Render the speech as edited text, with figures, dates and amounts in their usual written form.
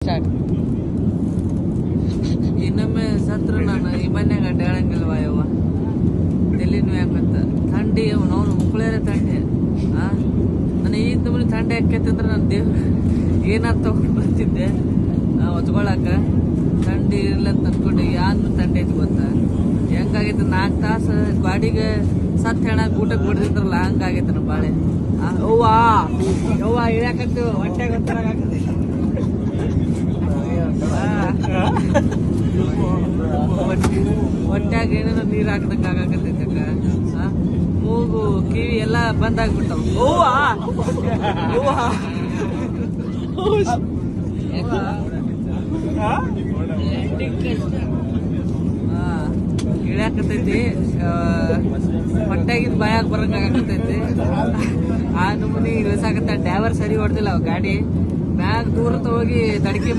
Start. ಇನ್ನೊಮ್ಮೆ ಸತ್ರ ನಾನು ಈ ಮನ್ಯಾಗ ಅಡ್ಡಾಡಂಗಿಲ್ವಾ ಯವ್ವ, ಎಲ್ಲಿನೂ ಯಾಕಂತ ಥಂಡಿ ಅವನು ಮುಕ್ಕಳೇರೆ ಥಂಡಿ. ನನಗೆ ಈ ನಮ್ಮನೆ ಥಂಡಿ ಯಾಕೈತಂದ್ರೆ ನನ್ನ ದೇವ್ರು ಏನಾರು ತಗೊಂಡು ಬರ್ತಿದ್ದೆ ಹೊಚ್ಕೊಳಕ. ಥಂಡಿ ಇರ್ಲಂತ ಅಂದ್ಕೊಂಡು ಯಾನು ಥಂಡಿ ಐತಿ ಗೊತ್ತಾ, ಹೆಂಗಾಗೈತೆ 4 ತಾಸು ಗಾಡಿಗೆ ಸತ್ ಹೇಳಕ್ ಊಟಕ್ಕೆ ಬಿಡ್ತಿದ್ರಲ್ಲ ಹಂಗಾಗೈತೆ ನಮ್ಮ ಬಾಳೆ. ಅವ್ವಾ ಯವ್ವ ಇಳ್ಯಾಕಂತು ಹೊಟ್ಟೆ ಗೊತ್ತಾಗತ್ತೆ. ಹೊಟ್ಯಾಗ ಏನೇನೋ ನೀರು ಹಾಕ್ದಂಗ ಆಗಾಕತ್ತೈತೆ ಅಕ್ಕ. ಮೂಗು ಕಿವಿ ಎಲ್ಲ ಬಂದಾಗ್ಬಿಟ್ಟವು. ಇಳ್ಯಾಕತ್ತೈತಿ, ಹೊಟ್ಯಾಗಿದ್ ಬಾಯಾಗ ಬರಂಗ ಆಗಾಕತ್ತೈತಿ. ಆ ನಮೂನಿ ಇಳಿಸಾಕತ್ತ. ಡ್ರೈವರ್ ಸರಿ ಹೊಡ್ದಿಲ್ಲ ಅವ್ ಗಾಡಿ ಮ್ಯಾಗ ದೂರ ಹೋಗಿ ತಡಕಿ